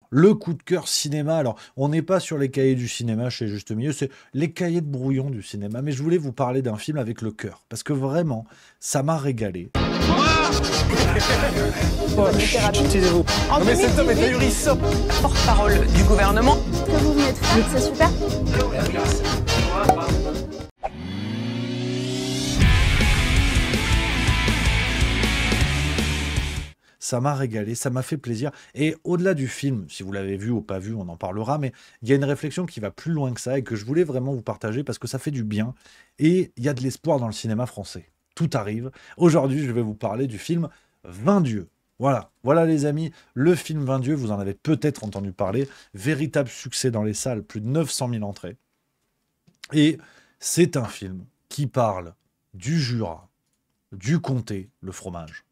le coup de cœur cinéma. Alors, on n'est pas sur les cahiers du cinéma chez Juste Milieu, c'est les cahiers de brouillon du cinéma. Mais je voulais vous parler d'un film avec le cœur, parce que vraiment, ça m'a régalé. Taisez-vous. Non mais cet homme est ahurissant. Porte-parole du gouvernement. Ce que vous venez de faire, c'est super. Ça m'a régalé, ça m'a fait plaisir. Et au-delà du film, si vous l'avez vu ou pas vu, on en parlera, mais il y a une réflexion qui va plus loin que ça et que je voulais vraiment vous partager parce que ça fait du bien. Et il y a de l'espoir dans le cinéma français. Tout arrive. Aujourd'hui, je vais vous parler du film 20 dieux. Voilà les amis, le film 20 dieux, vous en avez peut-être entendu parler. Véritable succès dans les salles, plus de 900 000 entrées. Et c'est un film qui parle du Jura, du comté, le fromage.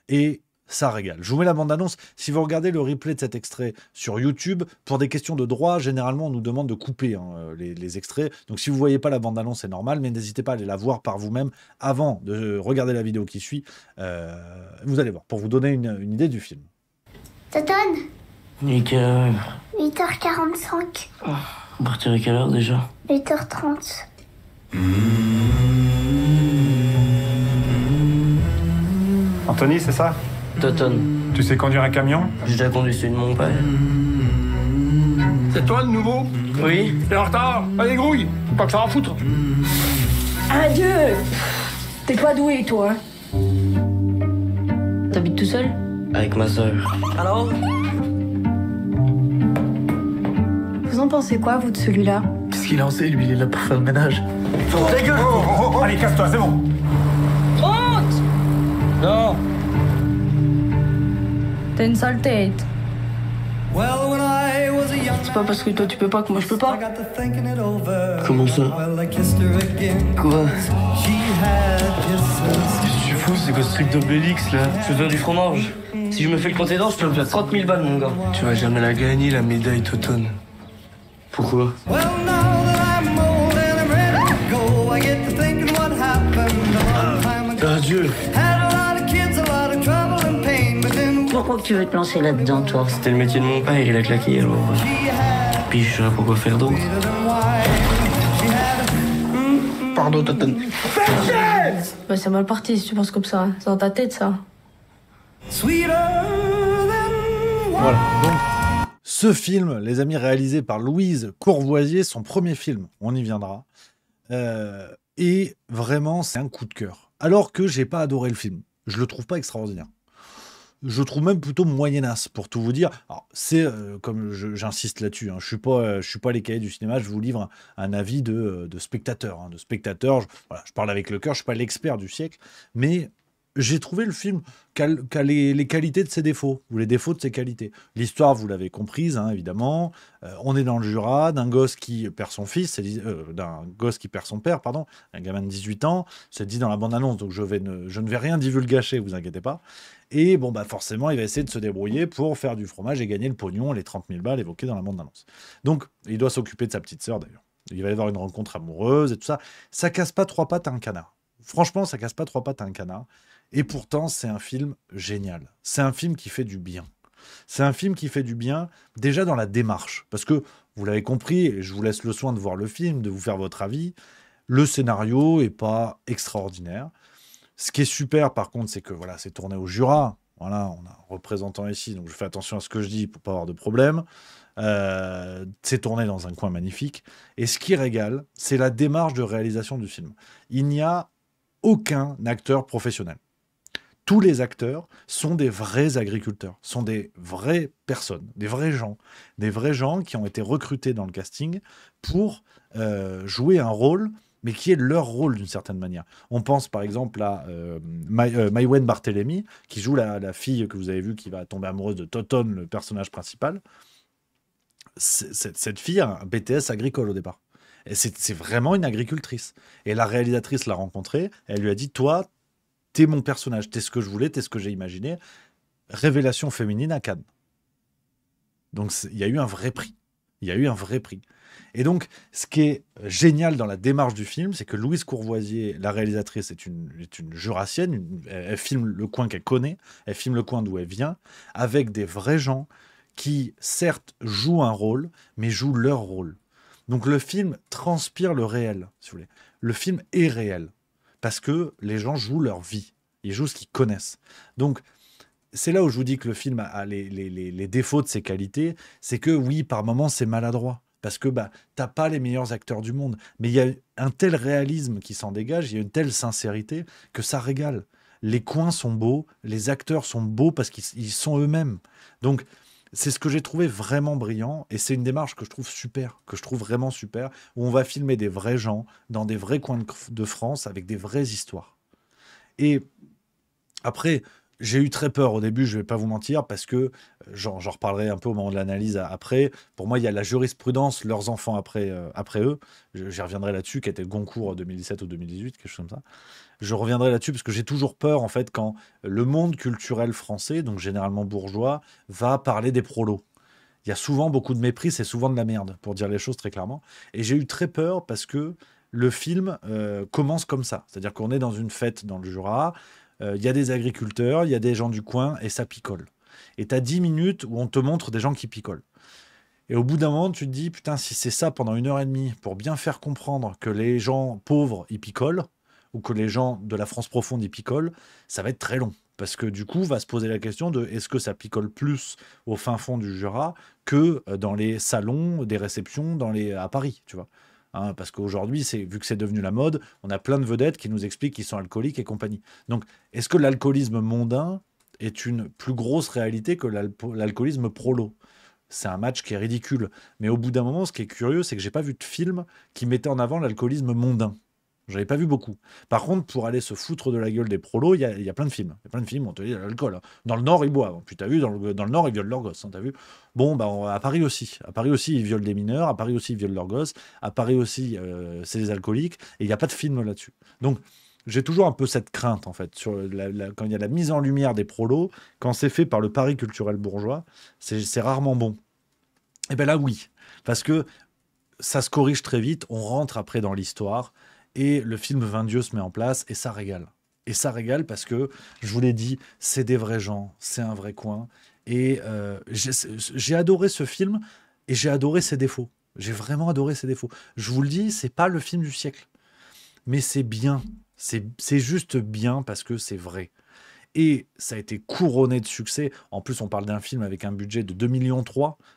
Et ça régale. Je vous mets la bande-annonce. Si vous regardez le replay de cet extrait sur YouTube, pour des questions de droit, généralement, on nous demande de couper les extraits. Donc, si vous ne voyez pas la bande-annonce, c'est normal, mais n'hésitez pas à aller la voir par vous-même avant de regarder la vidéo qui suit. Vous allez voir, pour vous donner une idée du film. Toton, Nickel. 8h45, On partirait quelle heure déjà? 8h30. Anthony, c'est ça? Toton. Tu sais conduire un camion? J'ai déjà conduit celui de mon père. C'est toi le nouveau? Oui. T'es en retard. Allez, grouille. Faut pas que ça en foutre. Adieu. T'es pas doué, toi. T'habites tout seul? Avec ma soeur. Alors? Vous en pensez quoi, vous, de celui-là? Qu'est-ce qu'il en sait, lui? Il est là pour faire le ménage. Ta gueule! Allez, casse-toi, c'est bon. Honte! Non. T'as une sale tête. C'est pas parce que toi tu peux pas que moi je peux pas. Comment ça? Quoi? Qu'est-ce que tu fous? C'est quoi ce truc d'Obélix là? Je veux faire du fromage. Si je me fais le compter d'or, je peux me faire 30 000 balles, mon gars. Tu vas jamais la gagner, la médaille Toton. Pourquoi? Adieu. Pourquoi tu veux te lancer là-dedans, toi? C'était le métier de mon père, il a claqué alors. Puis je sais pas pourquoi faire d'autre. Pardon, Toton. Bah, c'est mal parti si tu penses comme ça. C'est dans ta tête, ça. Voilà, donc ce film, les amis, réalisé par Louise Courvoisier, son premier film, on y viendra. Et vraiment, c'est un coup de cœur. Alors que j'ai pas adoré le film. Je le trouve pas extraordinaire. Je trouve même plutôt moyennasse, pour tout vous dire. Alors, c'est, comme j'insiste là-dessus, hein, je suis pas les cahiers du cinéma, je vous livre un avis de spectateur. Hein, voilà, je parle avec le cœur, je suis pas l'expert du siècle, mais j'ai trouvé le film qu'a les qualités de ses défauts, ou les défauts de ses qualités. L'histoire, vous l'avez comprise, hein, évidemment. On est dans le Jura, d'un gosse qui perd son fils, d'un gosse qui perd son père, pardon, un gamin de 18 ans. C'est dit dans la bande-annonce, donc je ne vais rien divulgacher, vous inquiétez pas. Et bon, bah forcément, il va essayer de se débrouiller pour faire du fromage et gagner le pognon, les 30 000 balles évoquées dans la bande-annonce. Donc, il doit s'occuper de sa petite sœur, d'ailleurs. Il va y avoir une rencontre amoureuse et tout ça. Ça casse pas trois pattes à un canard. Franchement, ça casse pas trois pattes à un canard. Et pourtant, c'est un film génial. C'est un film qui fait du bien. C'est un film qui fait du bien, déjà dans la démarche. Parce que, vous l'avez compris, et je vous laisse le soin de voir le film, de vous faire votre avis, le scénario est pas extraordinaire. Ce qui est super, par contre, c'est que voilà, c'est tourné au Jura. Voilà, on a un représentant ici, donc je fais attention à ce que je dis pour pas avoir de problème. C'est tourné dans un coin magnifique. Et ce qui régale, c'est la démarche de réalisation du film. Il n'y a aucun acteur professionnel. Tous les acteurs sont des vrais agriculteurs, sont des vraies personnes, des vrais gens qui ont été recrutés dans le casting pour jouer un rôle, mais qui est leur rôle d'une certaine manière. On pense par exemple à Maïwenn Barthélemy, qui joue la fille que vous avez vue, qui va tomber amoureuse de Toton, le personnage principal. Cette fille a un BTS agricole au départ. Et c'est vraiment une agricultrice. Et la réalisatrice l'a rencontrée, elle lui a dit, toi, t'es mon personnage, t'es ce que je voulais, t'es ce que j'ai imaginé. Révélation féminine à Cannes. Donc il y a eu un vrai prix. Il y a eu un vrai prix. Et donc, ce qui est génial dans la démarche du film, c'est que Louise Courvoisier, la réalisatrice, est une jurassienne. Elle filme le coin qu'elle connaît, elle filme le coin d'où elle vient, avec des vrais gens qui, certes, jouent un rôle, mais jouent leur rôle. Donc le film transpire le réel, si vous voulez. Le film est réel, parce que les gens jouent leur vie. Ils jouent ce qu'ils connaissent. Donc, c'est là où je vous dis que le film a les défauts de ses qualités. C'est que, oui, par moments, c'est maladroit. Parce que t'as pas les meilleurs acteurs du monde. Mais il y a un tel réalisme qui s'en dégage, il y a une telle sincérité que ça régale. Les coins sont beaux, les acteurs sont beaux parce qu'ils sont eux-mêmes. Donc, c'est ce que j'ai trouvé vraiment brillant. Et c'est une démarche que je trouve super, que je trouve vraiment super, où on va filmer des vrais gens dans des vrais coins de France avec des vraies histoires. Et après, j'ai eu très peur au début, je ne vais pas vous mentir, parce que, j'en reparlerai un peu au moment de l'analyse après, pour moi, il y a la jurisprudence, leurs enfants après eux, j'y reviendrai là-dessus, qui était le Goncourt 2017 ou 2018, quelque chose comme ça. Je reviendrai là-dessus, parce que j'ai toujours peur, en fait, quand le monde culturel français, donc généralement bourgeois, va parler des prolos. Il y a souvent beaucoup de mépris, c'est souvent de la merde, pour dire les choses très clairement. Et j'ai eu très peur, parce que le film commence comme ça. C'est-à-dire qu'on est dans une fête dans le Jura, il y a des agriculteurs, il y a des gens du coin, et ça picole. Et tu as 10 minutes où on te montre des gens qui picolent. Et au bout d'un moment, tu te dis, putain, si c'est ça pendant 1h30, pour bien faire comprendre que les gens pauvres, ils picolent, ou que les gens de la France profonde, ils picolent, ça va être très long. Parce que du coup, va se poser la question de est-ce que ça picole plus au fin fond du Jura que dans les salons des réceptions à Paris, tu vois. Hein, parce qu'aujourd'hui, vu que c'est devenu la mode, on a plein de vedettes qui nous expliquent qu'ils sont alcooliques et compagnie. Donc, est-ce que l'alcoolisme mondain est une plus grosse réalité que l'alcoolisme prolo? C'est un match qui est ridicule. Mais au bout d'un moment, ce qui est curieux, c'est que j'ai pas vu de film qui mettait en avant l'alcoolisme mondain. J'avais pas vu beaucoup. Par contre, pour aller se foutre de la gueule des prolos, il y a plein de films. Il y a plein de films où on te dit l'alcool. Hein. Dans le Nord, ils boivent. Puis t'as vu, dans le Nord, ils violent leurs gosses. Hein, t'as vu. Bon, à Paris aussi. À Paris aussi, ils violent des mineurs. À Paris aussi, ils violent leurs gosses. À Paris aussi, c'est des alcooliques. Et il n'y a pas de film là-dessus. Donc, j'ai toujours un peu cette crainte, en fait, sur quand il y a la mise en lumière des prolos, quand c'est fait par le Paris culturel bourgeois, c'est rarement bon. Et bien là, oui. Parce que ça se corrige très vite. On rentre après dans l'histoire. Et le film Vain Dieu se met en place et ça régale. Et ça régale parce que, je vous l'ai dit, c'est des vrais gens, c'est un vrai coin. Et j'ai adoré ce film et j'ai adoré ses défauts. J'ai vraiment adoré ses défauts. Je vous le dis, c'est pas le film du siècle. Mais c'est bien. C'est juste bien parce que c'est vrai. Et ça a été couronné de succès. En plus, on parle d'un film avec un budget de 2,3 millions,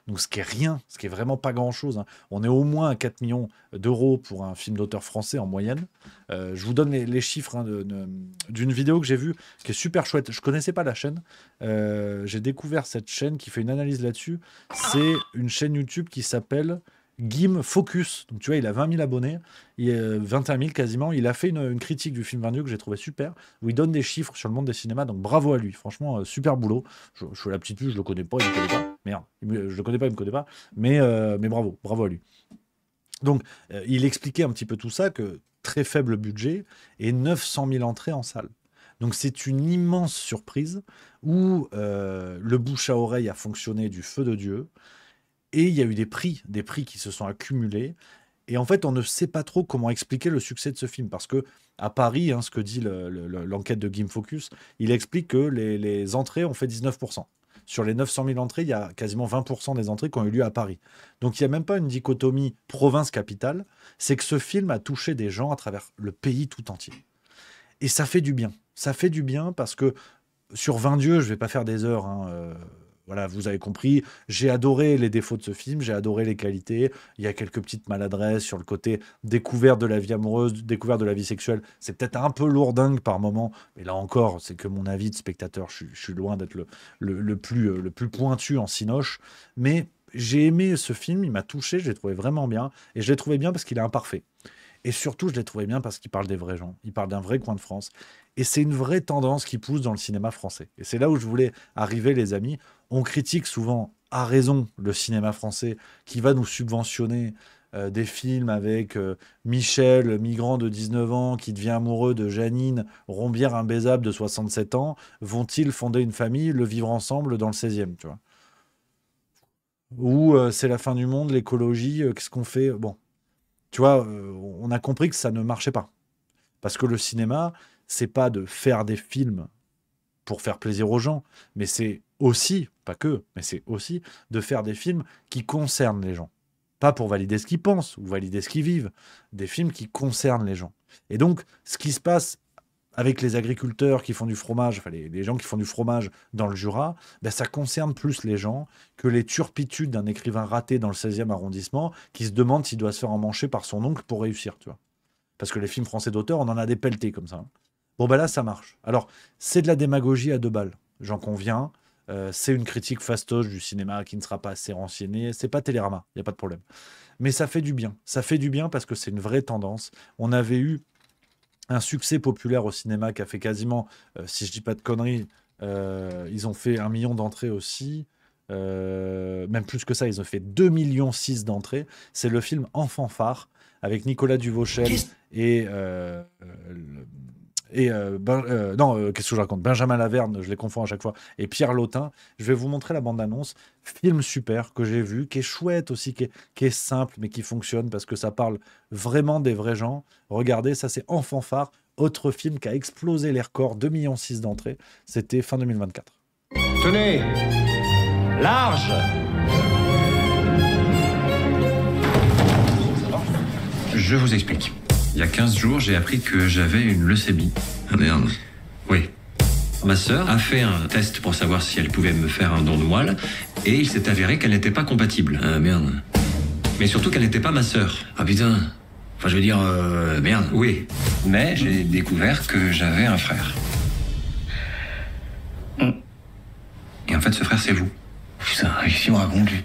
donc ce qui est rien, ce qui est vraiment pas grand-chose. Hein. On est au moins à 4 millions d'euros pour un film d'auteur français en moyenne. Je vous donne les chiffres d'une vidéo que j'ai vue, qui est super chouette. Je connaissais pas la chaîne. J'ai découvert cette chaîne qui fait une analyse là-dessus. C'est une chaîne YouTube qui s'appelle Gim Focus. Donc tu vois, il a 20 000 abonnés, 21 000 quasiment. Il a fait une critique du film 22 que j'ai trouvé super, où il donne des chiffres sur le monde des cinémas. Donc bravo à lui, franchement, super boulot. Je fais la petite pub, je le connais pas, il me connaît pas. Merde, je le connais pas, il me connaît pas. Mais bravo à lui. Donc il expliquait un petit peu tout ça, que très faible budget et 900 000 entrées en salle. Donc c'est une immense surprise où le bouche à oreille a fonctionné du feu de Dieu. Et il y a eu des prix qui se sont accumulés. Et en fait, on ne sait pas trop comment expliquer le succès de ce film. Parce que à Paris, ce que dit l'enquête de Gim Focus, il explique que les entrées ont fait 19%. Sur les 900 000 entrées, il y a quasiment 20% des entrées qui ont eu lieu à Paris. Donc il n'y a même pas une dichotomie province-capitale. C'est que ce film a touché des gens à travers le pays tout entier. Et ça fait du bien. Ça fait du bien parce que sur 20 dieux, je ne vais pas faire des heures, voilà, vous avez compris, j'ai adoré les défauts de ce film, j'ai adoré les qualités, il y a quelques petites maladresses sur le côté découverte de la vie amoureuse, découverte de la vie sexuelle, c'est peut-être un peu lourdingue par moment, mais là encore, c'est que mon avis de spectateur, je suis loin d'être le plus pointu en cinoche, mais j'ai aimé ce film, il m'a touché, je l'ai trouvé vraiment bien, et je l'ai trouvé bien parce qu'il est imparfait. Et surtout, je l'ai trouvé bien parce qu'il parle des vrais gens, il parle d'un vrai coin de France. Et c'est une vraie tendance qui pousse dans le cinéma français. Et c'est là où je voulais arriver, les amis. On critique souvent, à raison, le cinéma français qui va nous subventionner des films avec Michel, migrant de 19 ans, qui devient amoureux de Janine, Rombière imbaisable de 67 ans. Vont-ils fonder une famille, le vivre ensemble dans le 16e, tu vois? Ou c'est la fin du monde, l'écologie, qu'est-ce qu'on fait? Bon. Tu vois, on a compris que ça ne marchait pas. Parce que le cinéma, c'est pas de faire des films pour faire plaisir aux gens, mais c'est aussi, pas que, mais c'est aussi de faire des films qui concernent les gens. Pas pour valider ce qu'ils pensent ou valider ce qu'ils vivent, des films qui concernent les gens. Et donc, ce qui se passe avec les agriculteurs qui font du fromage, enfin les gens qui font du fromage dans le Jura, ben ça concerne plus les gens que les turpitudes d'un écrivain raté dans le 16e arrondissement qui se demande s'il doit se faire emmancher par son oncle pour réussir, tu vois. Parce que les films français d'auteur, on en a des pelletés comme ça. Hein. Bon, ben là, ça marche. Alors, c'est de la démagogie à 2 balles, j'en conviens. C'est une critique fastoche du cinéma qui ne sera pas assez renseigné. C'est pas Télérama, il n'y a pas de problème. Mais ça fait du bien. Ça fait du bien parce que c'est une vraie tendance. On avait eu un succès populaire au cinéma qui a fait quasiment, si je dis pas de conneries, ils ont fait 1 million d'entrées aussi. Même plus que ça, ils ont fait 2,6 millions d'entrées. C'est le film Enfant phare avec Nicolas Duvauchel et qu'est-ce que je raconte, Benjamin Laverne, je les confonds à chaque fois, et Pierre Lotin. Je vais vous montrer la bande-annonce. Film super que j'ai vu, qui est chouette aussi, qui est simple, mais qui fonctionne parce que ça parle vraiment des vrais gens. Regardez, ça c'est Enfant phare, autre film qui a explosé les records, 2,6 millions d'entrées. C'était fin 2024. Tenez, large. Je vous explique. Il y a 15 jours, j'ai appris que j'avais une leucémie. Ah merde. Oui. Ma sœur a fait un test pour savoir si elle pouvait me faire un don de moelle, et il s'est avéré qu'elle n'était pas compatible. Ah merde. Mais surtout qu'elle n'était pas ma sœur. Ah putain. Enfin, je veux dire, merde. Oui. Mais j'ai découvert que j'avais un frère. Et en fait, ce frère, c'est vous. Putain, qu'est-ce qu'il me raconte, lui?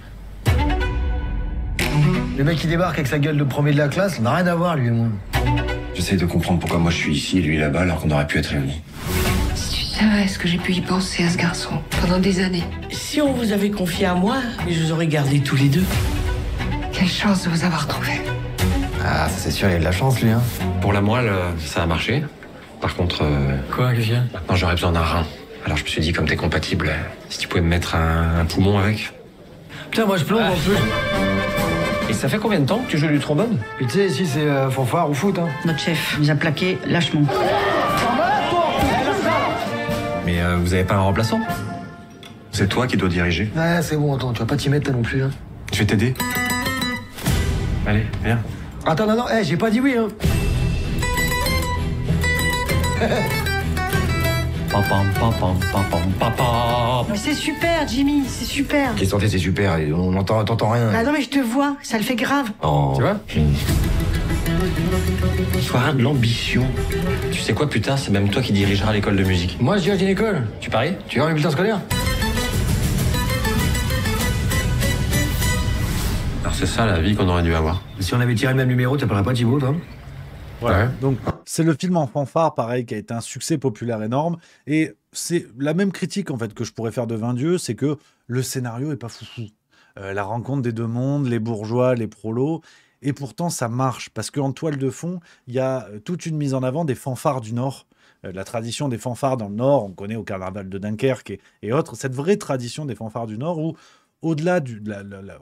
Le mec qui débarque avec sa gueule de premier de la classe, on n'a rien à voir, lui et moi. J'essaie de comprendre pourquoi moi je suis ici et lui là-bas alors qu'on aurait pu être réunis. Si tu savais ce que j'ai pu y penser à ce garçon pendant des années. Si on vous avait confié à moi, je vous aurais gardés tous les deux. Quelle chance de vous avoir trouvé. Ah, ça c'est sûr, il a de la chance, lui, hein. Pour la moelle, ça a marché. Par contre, Quoi, qu'est-ce qu'il y a? maintenant j'aurais besoin d'un rein. Alors je me suis dit, comme t'es compatible, si tu pouvais me mettre un poumon avec. Putain, moi je plombe en plus. Et ça fait combien de temps que tu joues du trombone? Puis tu sais, ici c'est fanfare ou foot, hein. Notre chef nous a plaqué lâchement. Mais vous avez pas un remplaçant? C'est toi qui dois diriger. Ouais, c'est bon, attends, tu vas pas t'y mettre toi non plus, hein. Je vais t'aider. Allez, viens. Attends, non, j'ai pas dit oui, hein. Mais c'est super, Jimmy, c'est super. Qu'est-ce que c'est super, on t'entend rien. Ah non, mais je te vois, ça le fait grave. Oh. Tu vois? Sois de l'ambition. Tu sais quoi, putain, c'est même toi qui dirigeras l'école de musique. Moi, je dirige une école. Tu paries? Tu vois mes bulletins scolaires? Alors c'est ça la vie qu'on aurait dû avoir. Si on avait tiré le même numéro, t'appellerais pas Thibaut, toi? Voilà. Ouais. Donc, c'est le film Enfant phare, pareil, qui a été un succès populaire énorme. Et c'est la même critique, en fait, que je pourrais faire de Vingt Dieux, c'est que le scénario est pas foufou. La rencontre des deux mondes, les bourgeois, les prolos. Et pourtant, ça marche. Parce qu'en toile de fond, il y a toute une mise en avant des fanfares du Nord. La tradition des fanfares dans le Nord, on connaît au carnaval de Dunkerque et autres. Cette vraie tradition des fanfares du Nord où, au-delà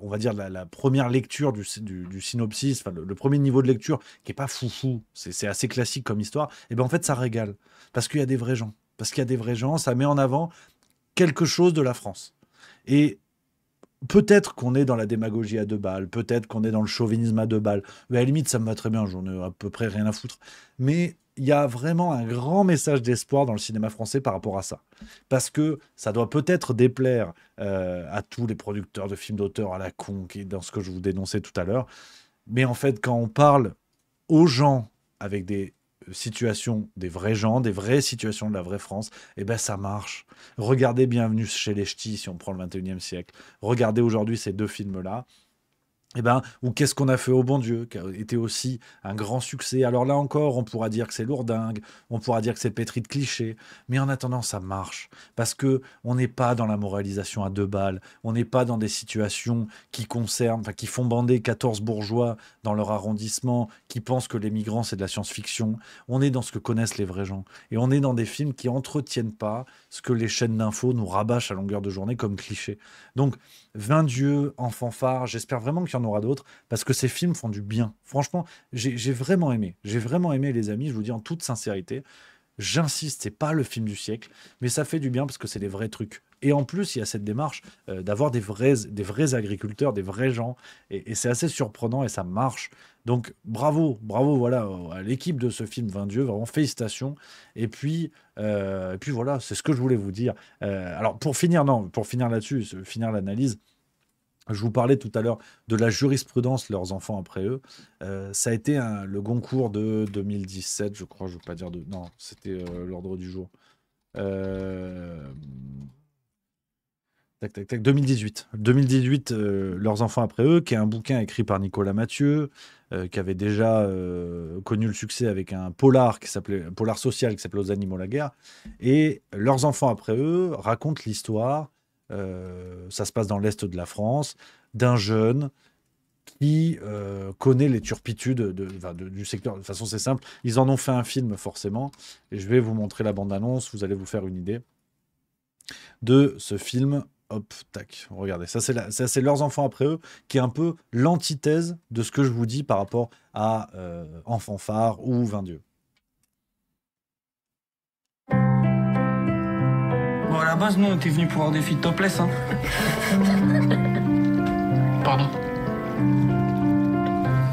on va dire la première lecture du synopsis, enfin le premier niveau de lecture qui est pas foufou, c'est assez classique comme histoire, et ben en fait ça régale parce qu'il y a des vrais gens, ça met en avant quelque chose de la France. Et peut-être qu'on est dans la démagogie à 2 balles, peut-être qu'on est dans le chauvinisme à 2 balles, mais à la limite ça me va très bien, j'en ai à peu près rien à foutre. Mais il y a vraiment un grand message d'espoir dans le cinéma français par rapport à ça. Parce que ça doit peut-être déplaire à tous les producteurs de films d'auteur à la con, qui est dans ce que je vous dénonçais tout à l'heure. Mais en fait, quand on parle aux gens avec des situations, des vrais gens, des vraies situations de la vraie France, eh ben ça marche. Regardez Bienvenue chez les Ch'tis, si on prend le 21e siècle. Regardez aujourd'hui ces 2 films-là. Eh ben, ou Qu'est-ce qu'on a fait au bon Dieu, qui a été aussi un grand succès. Alors là encore, on pourra dire que c'est lourdingue, on pourra dire que c'est pétri de clichés, mais en attendant, ça marche. Parce que on n'est pas dans la moralisation à 2 balles, on n'est pas dans des situations qui concernent, enfin, qui font bander 14 bourgeois dans leur arrondissement, qui pensent que les migrants, c'est de la science-fiction. On est dans ce que connaissent les vrais gens. Et on est dans des films qui entretiennent pas ce que les chaînes d'infos nous rabâchent à longueur de journée comme cliché. Donc, Vingt Dieux, Enfant phare, j'espère vraiment qu'il y en aura d'autres, parce que ces films font du bien. Franchement, j'ai vraiment aimé. J'ai vraiment aimé, les amis, je vous dis en toute sincérité. J'insiste, c'est pas le film du siècle, mais ça fait du bien parce que c'est des vrais trucs. Et en plus, il y a cette démarche d'avoir des vrais agriculteurs, des vrais gens, et c'est assez surprenant et ça marche. Donc bravo, voilà, à l'équipe de ce film 20 Dieu, vraiment félicitations. Et puis voilà, c'est ce que je voulais vous dire. Alors pour finir là-dessus, finir l'analyse. Je vous parlais tout à l'heure de la jurisprudence, leurs enfants après eux. Ça a été le Goncourt de 2017, je crois, je ne veux pas dire de... Non, c'était l'ordre du jour. Tac, tac, tac, 2018. 2018, leurs enfants après eux, qui est un bouquin écrit par Nicolas Mathieu, qui avait déjà connu le succès avec un polar social qui s'appelait Aux animaux la guerre. Et leurs enfants après eux racontent l'histoire. Ça se passe dans l'est de la France, d'un jeune qui connaît les turpitudes du secteur. De toute façon, c'est simple. Ils en ont fait un film, forcément. Et je vais vous montrer la bande-annonce. Vous allez vous faire une idée de ce film. Hop, tac. Regardez, ça c'est leurs enfants après eux, qui est un peu l'antithèse de ce que je vous dis par rapport à Enfants phares ou 20 Dieu. Bon, à la base, nous, on était venus pour voir des filles topless, hein. Pardon.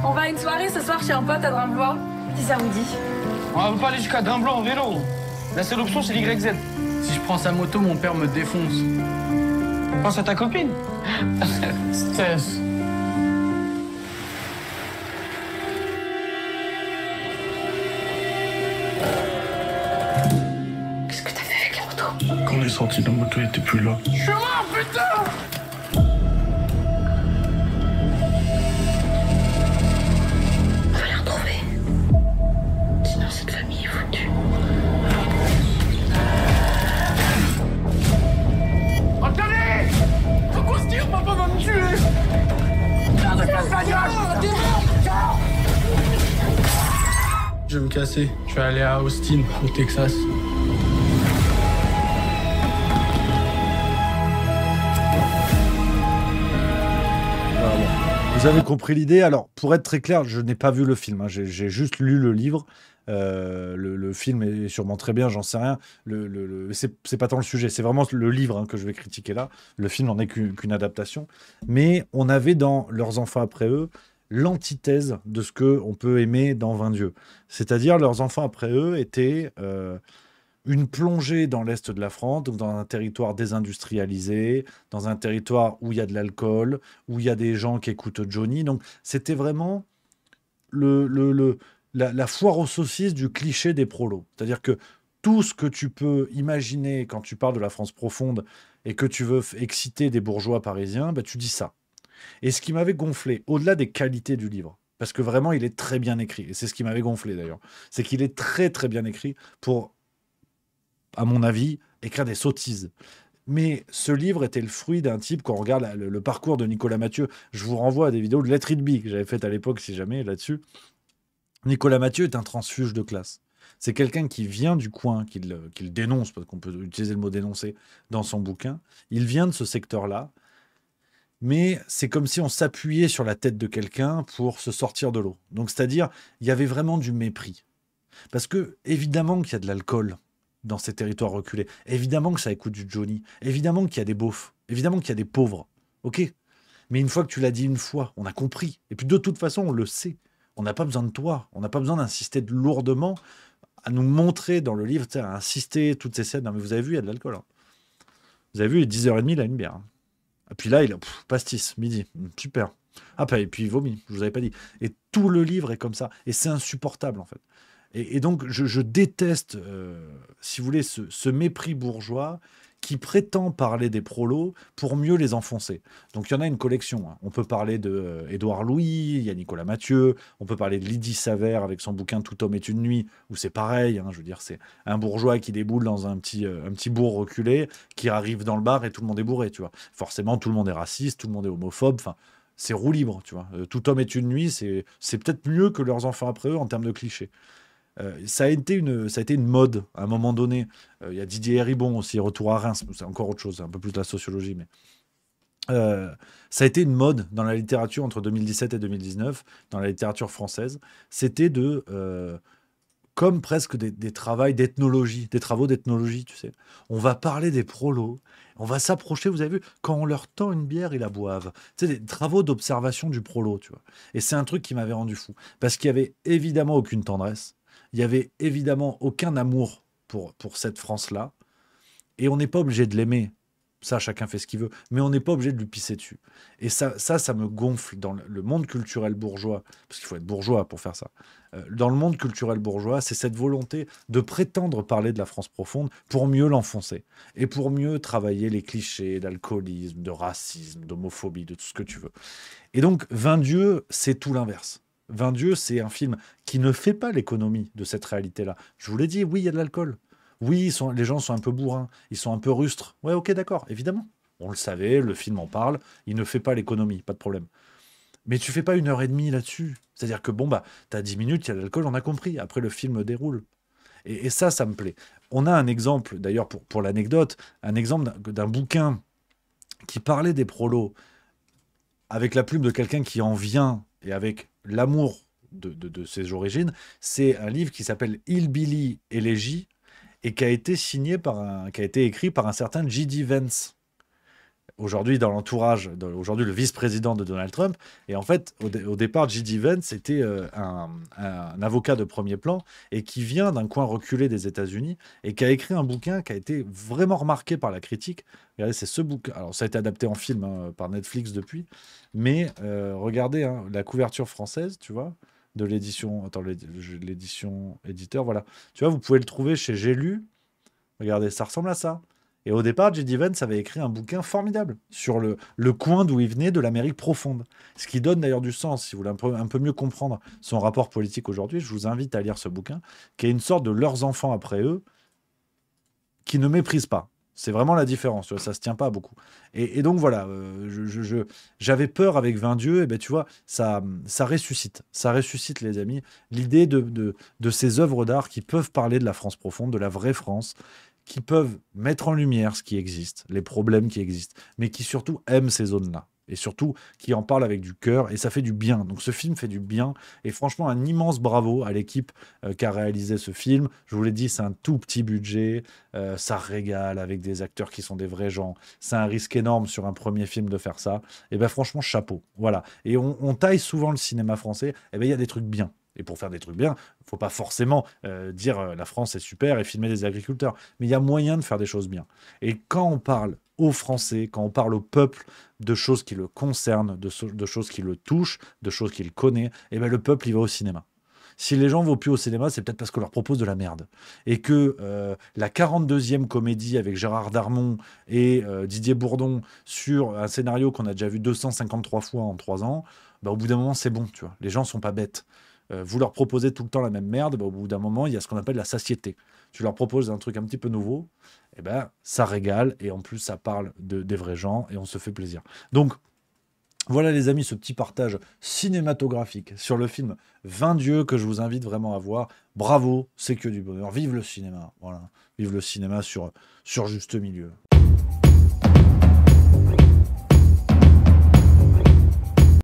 On va à une soirée ce soir chez un pote à Drimblois, si ça vous dit. On va pas aller jusqu'à Drimblois en vélo. La seule option, c'est l'YZ. Si je prends sa moto, mon père me défonce. Pense à ta copine. Stress. Qu'est-ce que t'as fait avec la moto? Quand on est sorti, la moto était plus là. Je suis mort, putain! On va les retrouver. Sinon, cette famille est foutue. Attendez! Faut qu'on se tire, papa va me tuer! Je vais me casser. Je vais aller à Austin, au Texas. Vous avez compris l'idée. Alors, pour être très clair, je n'ai pas vu le film, hein. J'ai juste lu le livre. Le film est sûrement très bien, j'en sais rien. C'est pas tant le sujet, c'est vraiment le livre, hein, que je vais critiquer là. Le film n'en est qu'une adaptation. Mais on avait dans Leurs enfants après eux l'antithèse de ce qu'on peut aimer dans 20 Dieu. C'est-à-dire, Leurs enfants après eux étaient une plongée dans l'Est de la France, donc dans un territoire désindustrialisé, dans un territoire où il y a de l'alcool, où il y a des gens qui écoutent Johnny. Donc c'était vraiment la foire aux saucisses du cliché des prolos. C'est-à-dire que tout ce que tu peux imaginer quand tu parles de la France profonde et que tu veux exciter des bourgeois parisiens, bah, tu dis ça. Et ce qui m'avait gonflé, au-delà des qualités du livre, parce que vraiment il est très bien écrit, et c'est ce qui m'avait gonflé d'ailleurs, c'est qu'il est très très bien écrit pour, à mon avis, écrire des sottises. Mais ce livre était le fruit d'un type, quand on regarde le parcours de Nicolas Mathieu, je vous renvoie à des vidéos de Let It Be que j'avais faites à l'époque, si jamais, là-dessus. Nicolas Mathieu est un transfuge de classe. C'est quelqu'un qui vient du coin, qu'il dénonce, parce qu'on peut utiliser le mot dénoncer dans son bouquin. Il vient de ce secteur-là, mais c'est comme si on s'appuyait sur la tête de quelqu'un pour se sortir de l'eau. Donc, c'est-à-dire, il y avait vraiment du mépris. Parce que, évidemment qu'il y a de l'alcool dans ces territoires reculés. Évidemment que ça écoute du Johnny. Évidemment qu'il y a des beaufs. Évidemment qu'il y a des pauvres. Ok. Mais une fois que tu l'as dit une fois, on a compris. Et puis de toute façon, on le sait. On n'a pas besoin de toi. On n'a pas besoin d'insister lourdement à nous montrer dans le livre, à insister toutes ces scènes. Non, mais vous avez vu, il y a de l'alcool. Hein. Vous avez vu, il est 10h30, il a une bière. Hein. Et puis là, il a pastis, midi. Super. Ah, et puis il vomit, je vous avais pas dit. Et tout le livre est comme ça. Et c'est insupportable, en fait. Et donc, je déteste, si vous voulez, ce mépris bourgeois qui prétend parler des prolos pour mieux les enfoncer. Donc, il y en a une collection. Hein. On peut parler d'Édouard Louis, il y a Nicolas Mathieu, on peut parler de Lydie Savert avec son bouquin Tout homme est une nuit, où c'est pareil. Hein, je veux dire, c'est un bourgeois qui déboule dans un petit bourg reculé, qui arrive dans le bar et tout le monde est bourré, tu vois. Forcément, tout le monde est raciste, tout le monde est homophobe, enfin... C'est roue libre, tu vois. Tout homme est une nuit, c'est peut-être mieux que Leurs enfants après eux en termes de clichés. Ça a été une mode à un moment donné. Il y a Didier Héribon aussi, Retour à Reims, c'est encore autre chose, un peu plus de la sociologie, mais ça a été une mode dans la littérature entre 2017 et 2019, dans la littérature française. C'était de comme presque des travaux d'ethnologie, tu sais. On va parler des prolos, on va s'approcher, vous avez vu, quand on leur tend une bière, ils la boivent. Tu sais, des travaux d'observation du prolo, tu vois. Et c'est un truc qui m'avait rendu fou, parce qu'il y avait évidemment aucune tendresse, il y avait évidemment aucun amour pour cette France-là, et on n'est pas obligé de l'aimer. Ça, chacun fait ce qu'il veut, mais on n'est pas obligé de lui pisser dessus. Et ça me gonfle dans le monde culturel bourgeois, parce qu'il faut être bourgeois pour faire ça. Dans le monde culturel bourgeois, c'est cette volonté de prétendre parler de la France profonde pour mieux l'enfoncer, et pour mieux travailler les clichés d'alcoolisme, de racisme, d'homophobie, de tout ce que tu veux. Et donc, 20 Dieux, c'est tout l'inverse. 20 Dieux, c'est un film qui ne fait pas l'économie de cette réalité-là. Je vous l'ai dit, oui, il y a de l'alcool. Oui, les gens sont un peu bourrins, ils sont un peu rustres. Ouais, ok, d'accord, évidemment. On le savait, le film en parle, il ne fait pas l'économie, pas de problème. Mais tu fais pas 1h30 là-dessus. C'est-à-dire que bon, bah, t'as 10 minutes, il y a de l'alcool, on a compris. Après, le film déroule. Et ça me plaît. On a un exemple, d'ailleurs, pour l'anecdote, un exemple d'un bouquin qui parlait des prolos avec la plume de quelqu'un qui en vient et avec l'amour de ses origines. C'est un livre qui s'appelle Hillbilly Elegy, et qui a été écrit par un certain J.D. Vance, aujourd'hui dans l'entourage, aujourd'hui le vice-président de Donald Trump. Et en fait, au départ, J.D. Vance était un avocat de premier plan et qui vient d'un coin reculé des États-Unis et qui a écrit un bouquin qui a été vraiment remarqué par la critique. Regardez, c'est ce bouquin. Alors, ça a été adapté en film par Netflix depuis, mais regardez la couverture française, tu vois, de l'édition, l'édition éditeur, voilà. Tu vois, vous pouvez le trouver chez J'ai lu. Regardez, ça ressemble à ça. Et au départ, J.D. Vance avait écrit un bouquin formidable sur le coin d'où il venait de l'Amérique profonde. Ce qui donne d'ailleurs du sens. Si vous voulez un peu mieux comprendre son rapport politique aujourd'hui, je vous invite à lire ce bouquin, qui est une sorte de leurs enfants après eux, qui ne méprisent pas. C'est vraiment la différence, tu vois, ça se tient pas beaucoup. Et donc voilà, j'avais peur avec 20 Dieux, et ben tu vois, ça ressuscite les amis, l'idée de ces œuvres d'art qui peuvent parler de la France profonde, de la vraie France, qui peuvent mettre en lumière ce qui existe, les problèmes qui existent, mais qui surtout aiment ces zones-là. Et surtout, qui en parle avec du cœur, et ça fait du bien. Donc ce film fait du bien, et franchement, un immense bravo à l'équipe qui a réalisé ce film. Je vous l'ai dit, c'est un tout petit budget, ça régale avec des acteurs qui sont des vrais gens. C'est un risque énorme sur un premier film de faire ça. Et ben franchement, chapeau. Voilà. Et on taille souvent le cinéma français, et ben il y a des trucs bien. Et pour faire des trucs bien, il ne faut pas forcément dire la France est super et filmer des agriculteurs. Mais il y a moyen de faire des choses bien. Et quand on parle aux Français, quand on parle au peuple de choses qui le concernent, de choses qui le touchent, de choses qu'il connaît, et ben le peuple, il va au cinéma. Si les gens ne vont plus au cinéma, c'est peut-être parce qu'on leur propose de la merde. Et que la 42e comédie avec Gérard Darmon et Didier Bourdon sur un scénario qu'on a déjà vu 253 fois en 3 ans, bah, au bout d'un moment, c'est bon, tu vois. Les gens ne sont pas bêtes. Vous leur proposez tout le temps la même merde, bah, au bout d'un moment, il y a ce qu'on appelle la satiété. Tu leur proposes un truc un petit peu nouveau, et ben ça régale, et en plus, ça parle des vrais gens, et on se fait plaisir. Donc, voilà les amis, ce petit partage cinématographique sur le film 20 Dieux que je vous invite vraiment à voir. Bravo, c'est que du bonheur. Vive le cinéma, voilà. Vive le cinéma sur Juste Milieu.